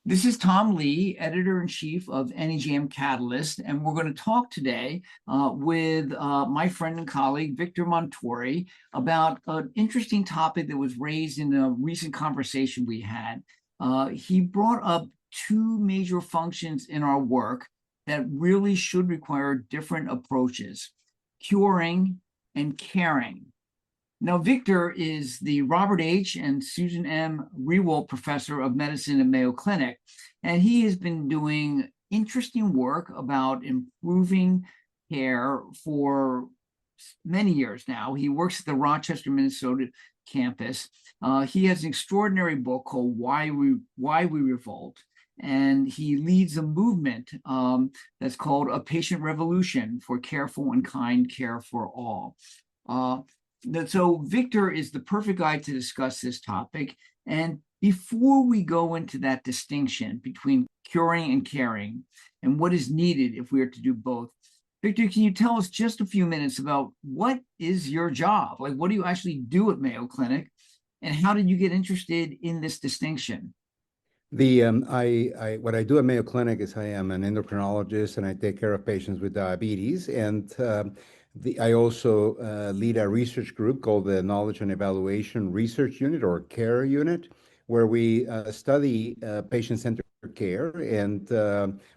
This is Tom Lee, editor-in-chief of NEJM Catalyst, and we're going to talk today with my friend and colleague, Victor Montori, about an interesting topic that was raised in a recent conversation we had. He brought up two major functions in our work that really should require different approaches: curing and caring. Now, Victor is the Robert H. and Susan M. Rewalt Professor of Medicine at Mayo Clinic, and he has been doing interesting work about improving care for many years now. He works at the Rochester, Minnesota campus. He has an extraordinary book called Why We Revolt, and he leads a movement that's called A Patient Revolution for Careful and Kind Care for All. So Victor is the perfect guy to discuss this topic. And before we go into that distinction between curing and caring and what is needed if we are to do both, Victor, can you tell us just a few minutes about what is your job? Like, what do you actually do at Mayo Clinic, and how did you get interested in this distinction? What I do at Mayo Clinic is I am an endocrinologist and I take care of patients with diabetes. And I also lead a research group called the Knowledge and Evaluation Research Unit, or CARE unit, where we study patient-centered care. And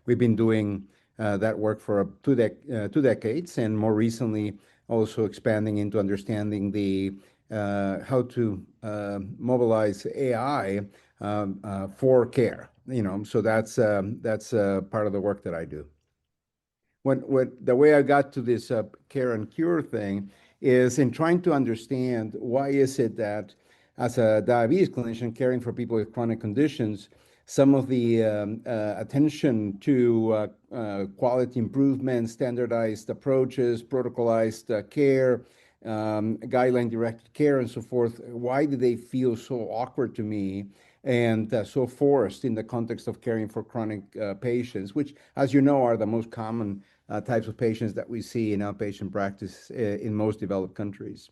we've been doing that work for two decades, and more recently also expanding into understanding how to mobilize AI for care. So that's part of the work that I do. The way I got to this care and cure thing is in trying to understand why is it that as a diabetes clinician caring for people with chronic conditions, some of the attention to quality improvement, standardized approaches, protocolized care, guideline-directed care, and so forth, why do they feel so awkward to me and so forced in the context of caring for chronic patients, which, as you know, are the most common types of patients that we see in outpatient practice in most developed countries.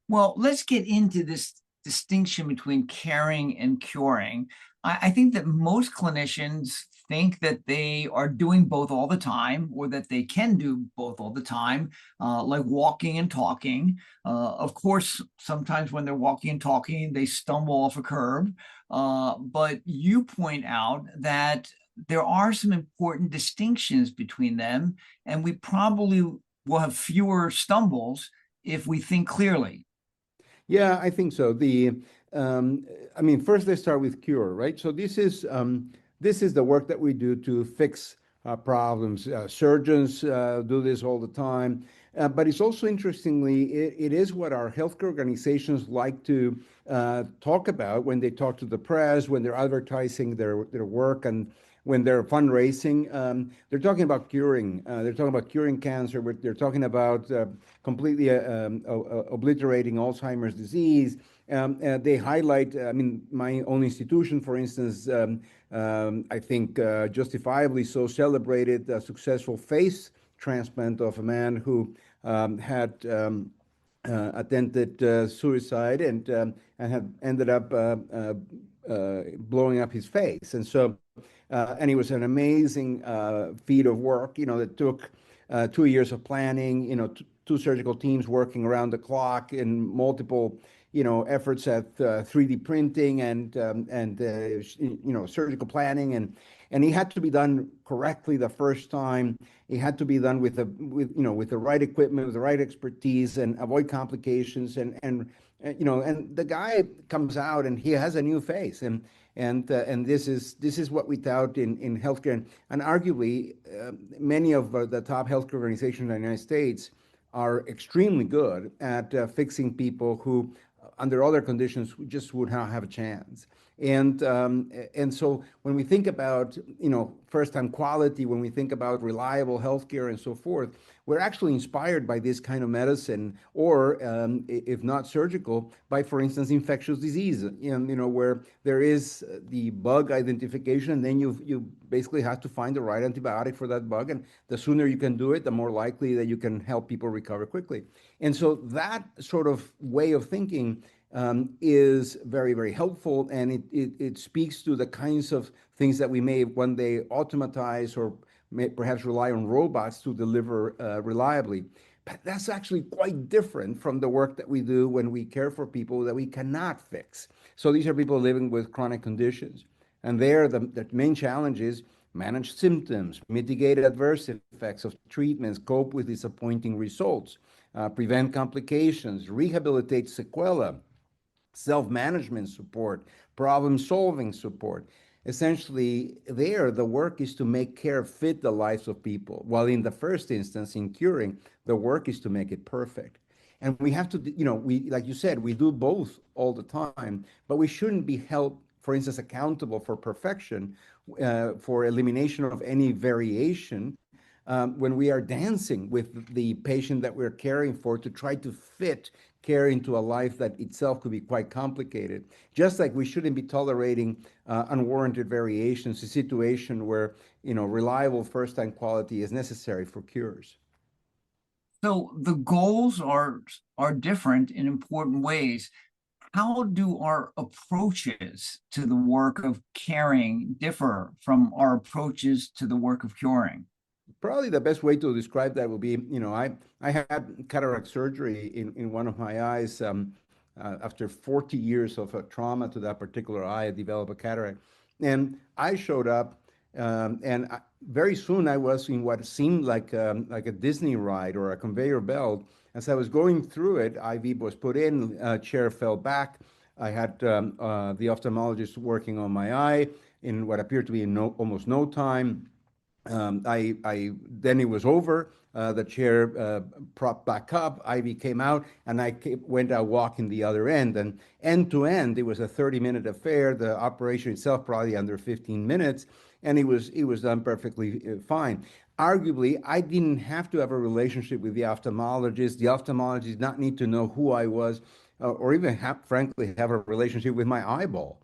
Well, let's get into this distinction between caring and curing. I think that most clinicians think that they are doing both all the time, or that they can do both all the time, like walking and talking. Of course, sometimes when they're walking and talking, they stumble off a curb. But you point out that there are some important distinctions between them, and we probably will have fewer stumbles if we think clearly. Yeah, I think so. First let's start with cure, right? So this is the work that we do to fix problems. Surgeons do this all the time, but it's also, interestingly, it is what our healthcare organizations like to talk about when they talk to the press, when they're advertising their work, and when they're fundraising. They're talking about curing. They're talking about curing cancer. They're talking about completely obliterating Alzheimer's disease. They highlight, my own institution, for instance, I think justifiably so, celebrated a successful face transplant of a man who had attempted suicide and had ended up blowing up his face. And it was an amazing feat of work, that took 2 years of planning, two surgical teams working around the clock in multiple, efforts at 3D printing and surgical planning. And it had to be done correctly the first time. It had to be done with the right equipment, with the right expertise, and avoid complications. And the guy comes out and he has a new face. And this is what we tout in healthcare. And arguably, many of the top healthcare organizations in the United States are extremely good at fixing people who, under other conditions, just would not have a chance. And so when we think about first-time quality, when we think about reliable healthcare and so forth, we're actually inspired by this kind of medicine, or if not surgical, by, for instance, infectious disease, where there is the bug identification, and then you basically have to find the right antibiotic for that bug, and the sooner you can do it, the more likely that you can help people recover quickly. And so that sort of way of thinking is very, very helpful, and it speaks to the kinds of things that we may one day automatize or may perhaps rely on robots to deliver reliably. But that's actually quite different from the work that we do when we care for people that we cannot fix. So these are people living with chronic conditions. And there, the main challenge is manage symptoms, mitigate adverse effects of treatments, cope with disappointing results, prevent complications, rehabilitate sequela, self-management support, problem-solving support. Essentially, there, the work is to make care fit the lives of people, while in the first instance, in curing, the work is to make it perfect. And we have to, like you said, we do both all the time, but we shouldn't be held, for instance, accountable for perfection, for elimination of any variation, when we are dancing with the patient that we're caring for to try to fit care into a life that itself could be quite complicated. Just like we shouldn't be tolerating unwarranted variations, a situation where reliable first-time quality is necessary for cures. So the goals are different in important ways. How do our approaches to the work of caring differ from our approaches to the work of curing? Probably the best way to describe that would be, I had cataract surgery in one of my eyes. After 40 years of trauma to that particular eye, I developed a cataract. And I showed up, very soon I was in what seemed like a Disney ride or a conveyor belt. As I was going through it, IV was put in, a chair fell back. I had the ophthalmologist working on my eye in what appeared to be in almost no time. Then it was over. The chair propped back up. Ivy came out, and went out walking the other end. And end to end, it was a 30-minute affair. The operation itself probably under 15 minutes, and it was done perfectly fine. Arguably, I didn't have to have a relationship with the ophthalmologist. The ophthalmologist did not need to know who I was, or even frankly have a relationship with my eyeball.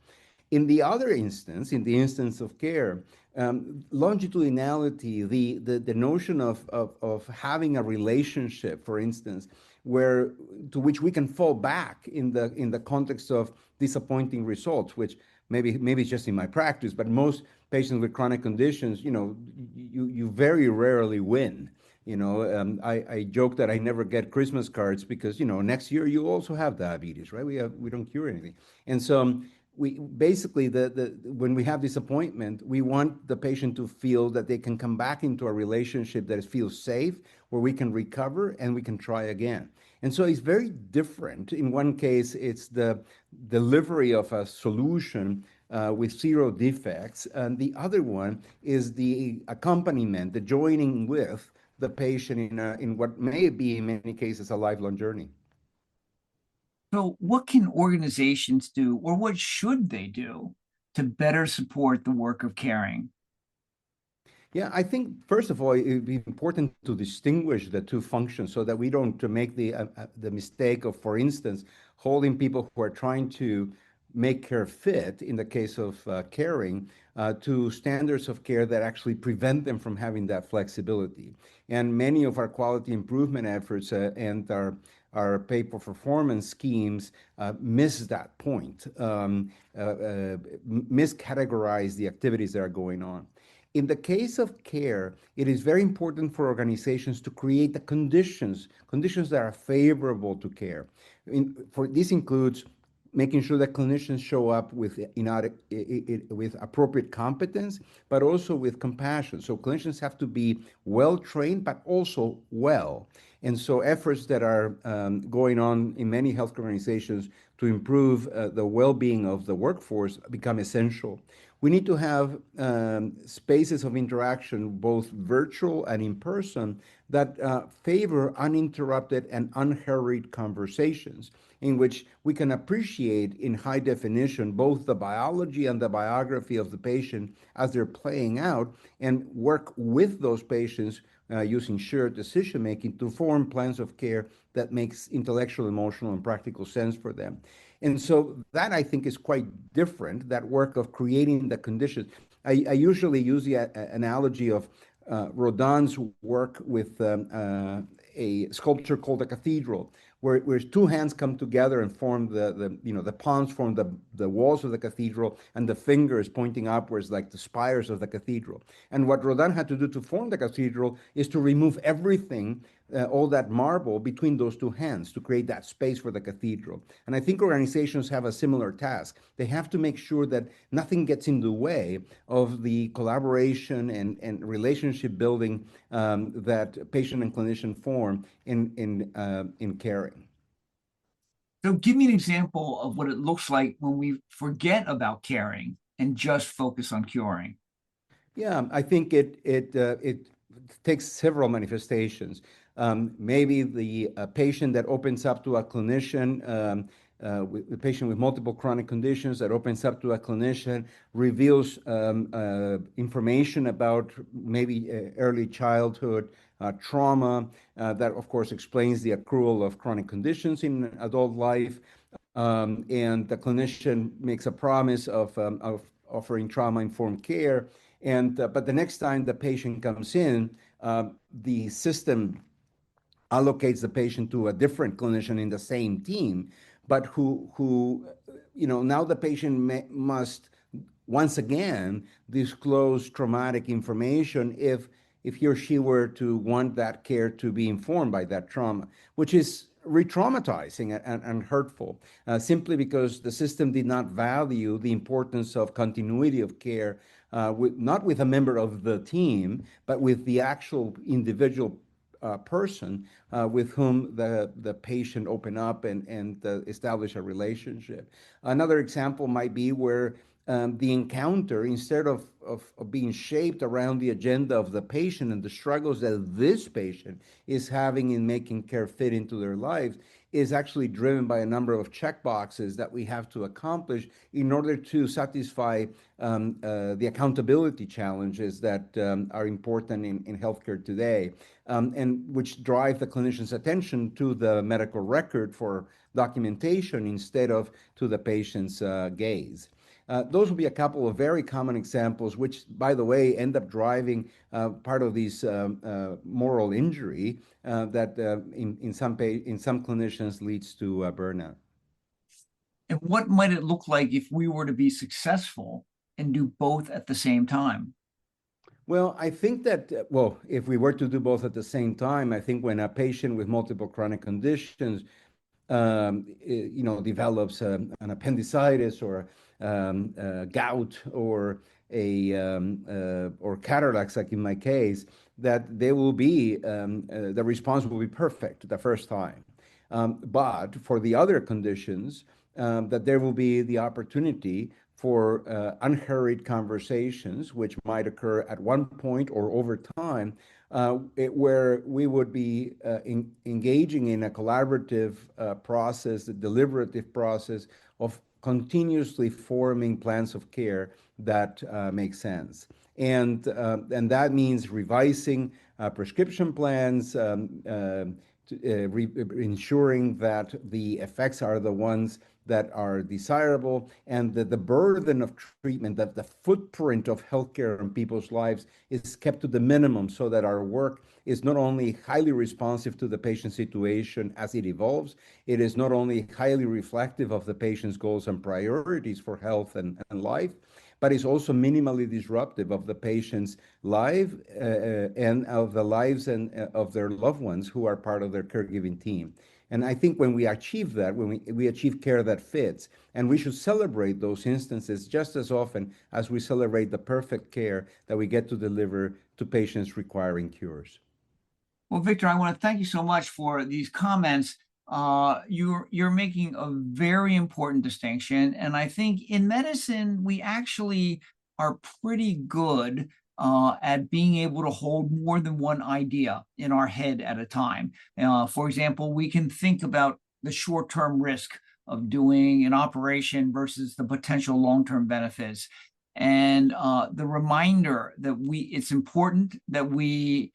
In the other instance, in the instance of care, longitudinality, the notion of having a relationship, for instance, where to which we can fall back in the context of disappointing results, which maybe it's just in my practice, but most patients with chronic conditions, you very rarely win. I joke that I never get Christmas cards because next year you also have diabetes, right? We don't cure anything, and so we basically when we have disappointment, we want the patient to feel that they can come back into a relationship that feels safe, where we can recover and we can try again. And so it's very different. In one case, it's the delivery of a solution with zero defects, and the other one is the accompaniment, the joining with the patient in what may be, in many cases, a lifelong journey. So what can organizations do, or what should they do to better support the work of caring? Yeah, I think first of all, it would be important to distinguish the two functions so that we don't to make the mistake of, for instance, holding people who are trying to make care fit, in the case of caring, to standards of care that actually prevent them from having that flexibility. And many of our quality improvement efforts and our pay for performance schemes miss that point, miscategorize the activities that are going on. In the case of care, it is very important for organizations to create the conditions that are favorable to care. This includes making sure that clinicians show up with appropriate competence, but also with compassion. So clinicians have to be well trained, but also well. And so efforts that are going on in many healthcare organizations to improve the well-being of the workforce become essential. We need to have spaces of interaction, both virtual and in person, that favor uninterrupted and unhurried conversations, in which we can appreciate in high definition both the biology and the biography of the patient as they're playing out, and work with those patients using shared decision making to form plans of care that makes intellectual, emotional, and practical sense for them. And so that, I think, is quite different, that work of creating the conditions. I usually use the analogy of Rodin's work with a sculpture called the Cathedral, where two hands come together and form the palms form the walls of the cathedral, and the fingers pointing upwards like the spires of the cathedral. And what Rodin had to do to form the cathedral is to remove everything, all that marble between those two hands to create that space for the cathedral. And I think organizations have a similar task. They have to make sure that nothing gets in the way of the collaboration and relationship building that patient and clinician form in caring. So give me an example of what it looks like when we forget about caring and just focus on curing. Yeah, I think it takes several manifestations. Maybe the patient that opens up to a clinician, the patient with multiple chronic conditions that opens up to a clinician, reveals information about maybe early childhood trauma. That, of course, explains the accrual of chronic conditions in adult life. And the clinician makes a promise of offering trauma-informed care. And but the next time the patient comes in, the system allocates the patient to a different clinician in the same team, but who now the patient must once again disclose traumatic information if he or she were to want that care to be informed by that trauma, which is re-traumatizing and hurtful, simply because the system did not value the importance of continuity of care, not with a member of the team, but with the actual individual person with whom the patient open up and establish a relationship. Another example might be where the encounter, instead of being shaped around the agenda of the patient and the struggles that this patient is having in making care fit into their lives, is actually driven by a number of check boxes that we have to accomplish in order to satisfy the accountability challenges that are important in healthcare today, and which drive the clinician's attention to the medical record for documentation instead of to the patient's gaze. Those would be a couple of very common examples, which, by the way, end up driving part of these moral injury that in some clinicians leads to burnout. And what might it look like if we were to be successful and do both at the same time? Well, I think that, well, if we were to do both at the same time, I think when a patient with multiple chronic conditions develops an appendicitis or gout or or cataracts, like in my case, that they will be the response will be perfect the first time. But for the other conditions, that there will be the opportunity for unhurried conversations, which might occur at one point or over time, where we would be engaging in a collaborative process, a deliberative process of continuously forming plans of care that make sense. And that means revising prescription plans, ensuring that the effects are the ones that are desirable, and that the burden of treatment, that the footprint of healthcare in people's lives is kept to the minimum, so that our work is not only highly responsive to the patient's situation as it evolves, it is not only highly reflective of the patient's goals and priorities for health and life, but is also minimally disruptive of the patient's life and of the lives and of their loved ones who are part of their caregiving team. And I think when we achieve that, when we achieve care that fits, and we should celebrate those instances just as often as we celebrate the perfect care that we get to deliver to patients requiring cures. Well, Victor, I want to thank you so much for these comments. You're making a very important distinction, and I think in medicine we actually are pretty good at being able to hold more than one idea in our head at a time. For example, we can think about the short-term risk of doing an operation versus the potential long-term benefits, and the reminder that it's important that we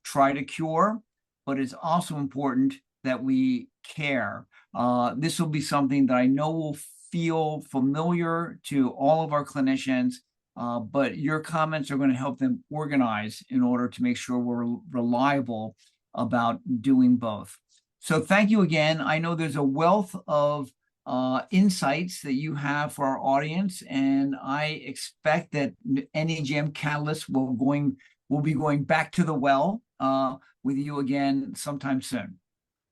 try to cure, but it's also important that we care. This will be something that I know will feel familiar to all of our clinicians, but your comments are going to help them organize in order to make sure we're reliable about doing both. So thank you again. I know there's a wealth of insights that you have for our audience, and I expect that NEJM Catalyst will be going back to the well with you again sometime soon.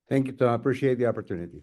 Thank you, Tom. I appreciate the opportunity.